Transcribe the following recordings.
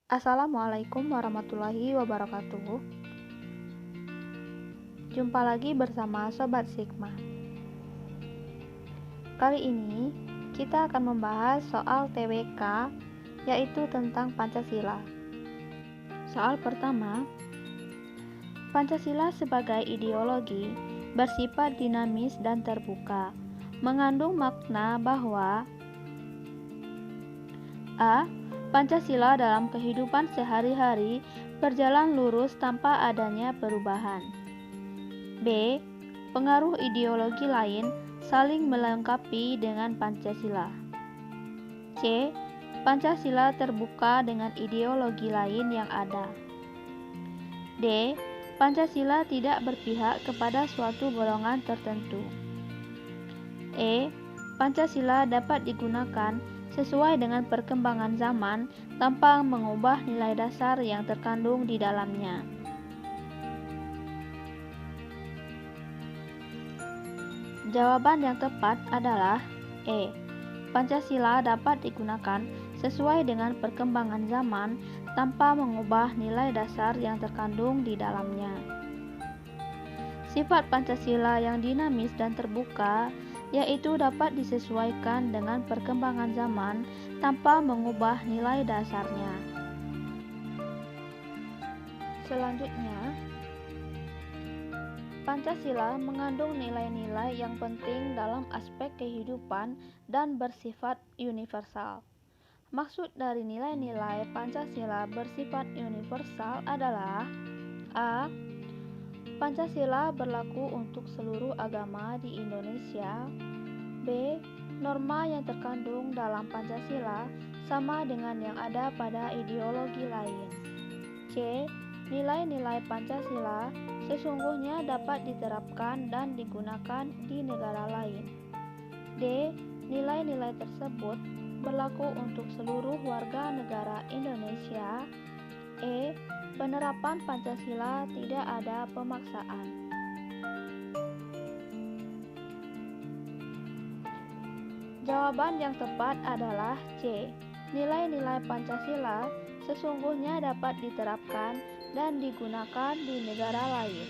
Assalamualaikum warahmatullahi wabarakatuh. Jumpa lagi bersama Sobat Sigma. Kali ini kita akan membahas soal TWK, yaitu tentang Pancasila. Soal pertama, Pancasila sebagai ideologi bersifat dinamis dan terbuka, mengandung makna bahwa A. Pancasila dalam kehidupan sehari-hari berjalan lurus tanpa adanya perubahan. B. Pengaruh ideologi lain saling melengkapi dengan Pancasila. C. Pancasila terbuka dengan ideologi lain yang ada. D. Pancasila tidak berpihak kepada suatu golongan tertentu. E. Pancasila dapat digunakan sesuai dengan perkembangan zaman tanpa mengubah nilai dasar yang terkandung di dalamnya. Jawaban yang tepat adalah E. Pancasila dapat digunakan sesuai dengan perkembangan zaman tanpa mengubah nilai dasar yang terkandung di dalamnya. Sifat Pancasila yang dinamis dan terbuka yaitu dapat disesuaikan dengan perkembangan zaman tanpa mengubah nilai dasarnya. Selanjutnya, Pancasila mengandung nilai-nilai yang penting dalam aspek kehidupan dan bersifat universal. Maksud dari nilai-nilai Pancasila bersifat universal adalah A. Pancasila berlaku untuk seluruh agama di Indonesia. B. Norma yang terkandung dalam Pancasila sama dengan yang ada pada ideologi lain. C. Nilai-nilai Pancasila sesungguhnya dapat diterapkan dan digunakan di negara lain. D. Nilai-nilai tersebut berlaku untuk seluruh warga negara Indonesia. E. Penerapan Pancasila tidak ada pemaksaan. Jawaban yang tepat adalah C. Nilai-nilai Pancasila sesungguhnya dapat diterapkan dan digunakan di negara lain.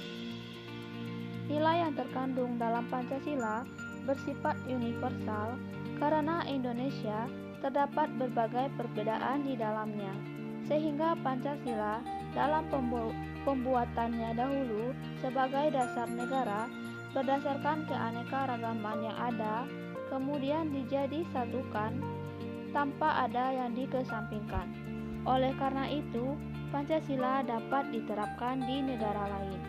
Nilai yang terkandung dalam Pancasila bersifat universal karena Indonesia terdapat berbagai perbedaan di dalamnya, sehingga Pancasila dalam pembuatannya dahulu sebagai dasar negara berdasarkan keanekaragaman yang ada, kemudian dijadi-satukan tanpa ada yang dikesampingkan. Oleh karena itu, Pancasila dapat diterapkan di negara lain.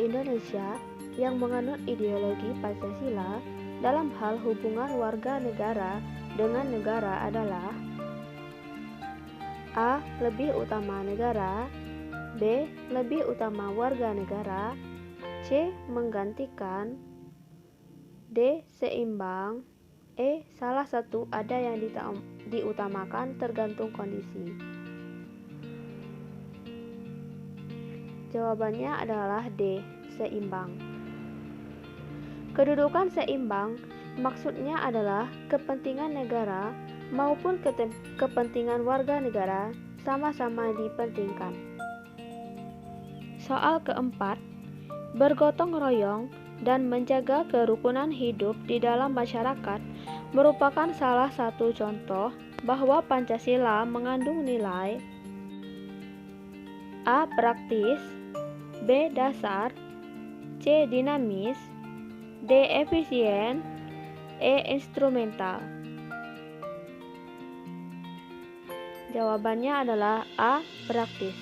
Indonesia yang menganut ideologi Pancasila dalam hal hubungan warga negara dengan negara adalah A. Lebih utama negara. B. Lebih utama warga negara. C. Menggantikan. D. Seimbang. E. Salah satu ada yang diutamakan tergantung kondisi. Jawabannya adalah D. Seimbang. Kedudukan seimbang maksudnya adalah kepentingan negara maupun kepentingan warga negara sama-sama dipentingkan. Soal keempat, bergotong royong dan menjaga kerukunan hidup di dalam masyarakat merupakan salah satu contoh bahwa Pancasila mengandung nilai A. Praktis, B. Dasar, C. Dinamis, D. Efisien, E. Instrumental. Jawabannya adalah A. Praktis.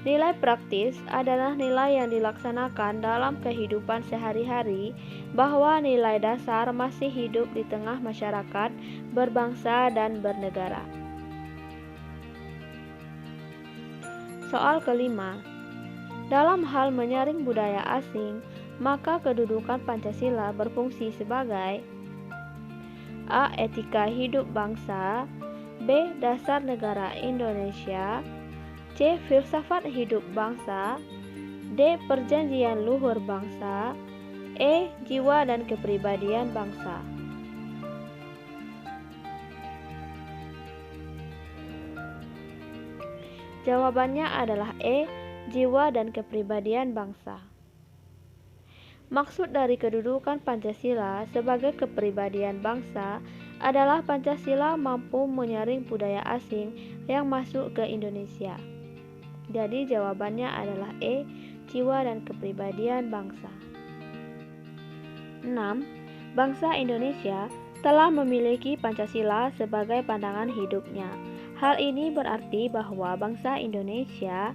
Nilai praktis adalah nilai yang dilaksanakan dalam kehidupan sehari-hari bahwa nilai dasar masih hidup di tengah masyarakat berbangsa dan bernegara. Soal kelima, dalam hal menyaring budaya asing, maka kedudukan Pancasila berfungsi sebagai A. Etika hidup bangsa, B. Dasar negara Indonesia, C. Filsafat hidup bangsa, D. Perjanjian luhur bangsa, E. Jiwa dan kepribadian bangsa. Jawabannya adalah E. Jiwa dan kepribadian bangsa. Maksud dari kedudukan Pancasila sebagai kepribadian bangsa adalah Pancasila mampu menyaring budaya asing yang masuk ke Indonesia. Jadi jawabannya adalah E. Jiwa dan kepribadian bangsa. 6. Bangsa Indonesia telah memiliki Pancasila sebagai pandangan hidupnya. Hal ini berarti bahwa bangsa Indonesia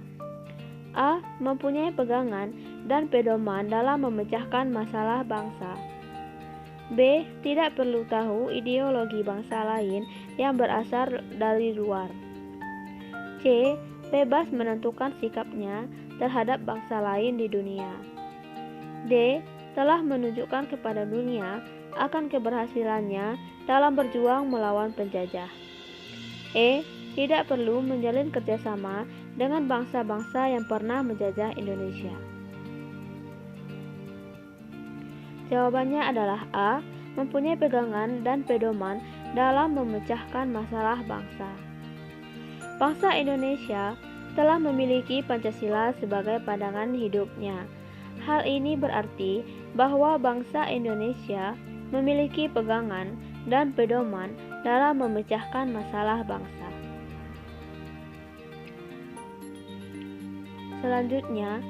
A. Mempunyai pegangan dan pedoman dalam memecahkan masalah bangsa. B. Tidak perlu tahu ideologi bangsa lain yang berasal dari luar. C. Bebas menentukan sikapnya terhadap bangsa lain di dunia. D. Telah menunjukkan kepada dunia akan keberhasilannya dalam berjuang melawan penjajah. E. Tidak perlu menjalin kerjasama dengan bangsa-bangsa yang pernah menjajah Indonesia. Jawabannya adalah A. Mempunyai pegangan dan pedoman dalam memecahkan masalah bangsa. Bangsa Indonesia telah memiliki Pancasila sebagai pandangan hidupnya. Hal ini berarti bahwa bangsa Indonesia memiliki pegangan dan pedoman dalam memecahkan masalah bangsa. Selanjutnya,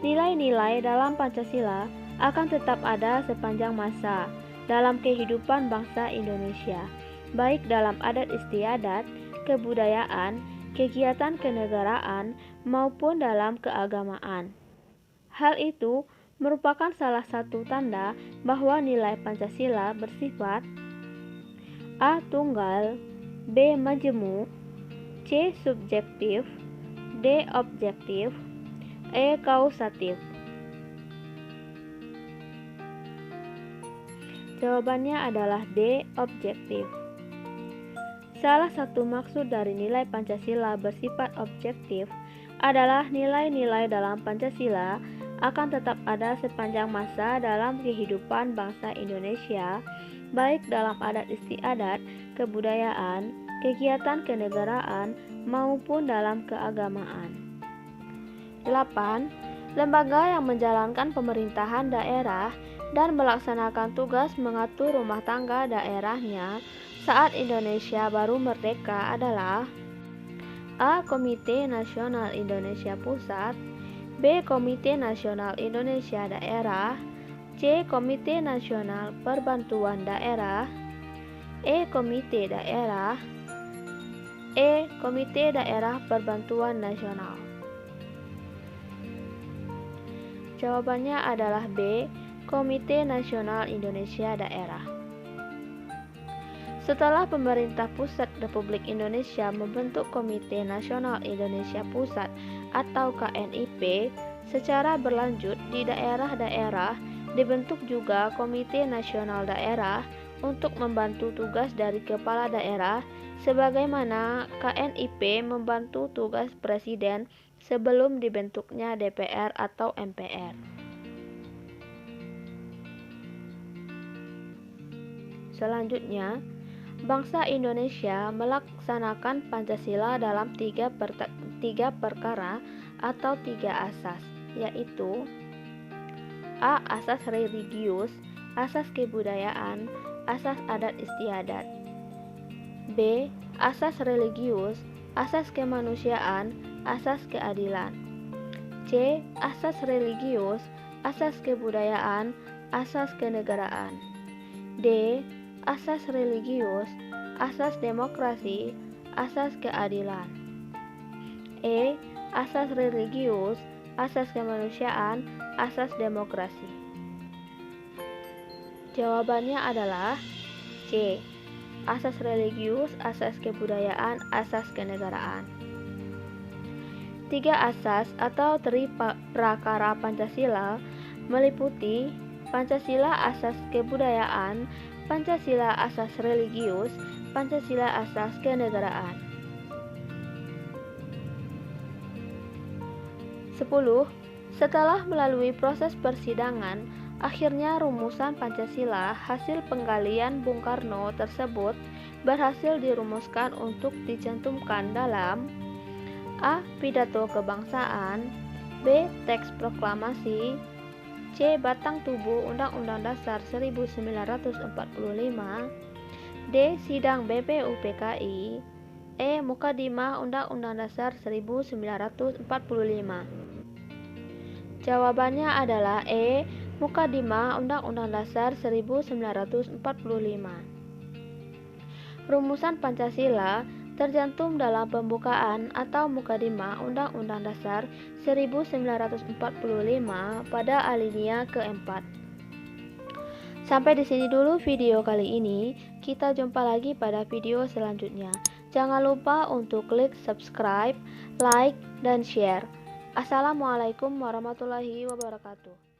nilai-nilai dalam Pancasila akan tetap ada sepanjang masa dalam kehidupan bangsa Indonesia, baik dalam adat istiadat, kebudayaan, kegiatan kenegaraan, maupun dalam keagamaan. Hal itu merupakan salah satu tanda bahwa nilai Pancasila bersifat A. Tunggal, B. Majemuk, C. Subjektif, D. Objektif, E. Kausatif. Jawabannya adalah D. Objektif. Salah satu maksud dari nilai Pancasila bersifat objektif adalah nilai-nilai dalam Pancasila akan tetap ada sepanjang masa dalam kehidupan bangsa Indonesia, baik dalam adat istiadat, kebudayaan, kegiatan kenegaraan, maupun dalam keagamaan. 8. Lembaga yang menjalankan pemerintahan daerah dan melaksanakan tugas mengatur rumah tangga daerahnya saat Indonesia baru merdeka adalah A. Komite Nasional Indonesia Pusat, B. Komite Nasional Indonesia Daerah, C. Komite Nasional Perbantuan Daerah, E. Komite Daerah, E. Komite Daerah Perbantuan Nasional. Jawabannya adalah B. Komite Nasional Indonesia Daerah. Setelah pemerintah pusat Republik Indonesia membentuk Komite Nasional Indonesia Pusat atau KNIP secara berlanjut di daerah-daerah, dibentuk juga Komite Nasional Daerah untuk membantu tugas dari kepala daerah sebagaimana KNIP membantu tugas presiden sebelum dibentuknya DPR atau MPR. Selanjutnya, bangsa Indonesia melaksanakan Pancasila dalam tiga perkara atau 3 asas, yaitu A. Asas religius, asas kebudayaan, asas adat istiadat. B. Asas religius, asas kemanusiaan, asas keadilan. C. Asas religius, asas kebudayaan, asas kenegaraan. D. Asas religius, asas demokrasi, asas keadilan. E. Asas religius, asas kemanusiaan, asas demokrasi. Jawabannya adalah C. Asas religius, asas kebudayaan, asas kenegaraan. 3 asas atau prakara Pancasila meliputi Pancasila asas kebudayaan, Pancasila asas religius, Pancasila asas kenegaraan. 10. Setelah melalui proses persidangan, akhirnya rumusan Pancasila hasil penggalian Bung Karno tersebut berhasil dirumuskan untuk dicantumkan dalam A. Pidato kebangsaan, B. Teks proklamasi, C. Batang tubuh Undang-Undang Dasar 1945, D. Sidang BPUPKI, E. Mukadimah Undang-Undang Dasar 1945. Jawabannya adalah E. Mukadimah Undang-Undang Dasar 1945. Rumusan Pancasila tercantum dalam pembukaan atau Mukadimah Undang-Undang Dasar 1945 pada alinea keempat. Sampai di sini dulu video kali ini. Kita jumpa lagi pada video selanjutnya. Jangan lupa untuk klik subscribe, like, dan share. Assalamualaikum warahmatullahi wabarakatuh.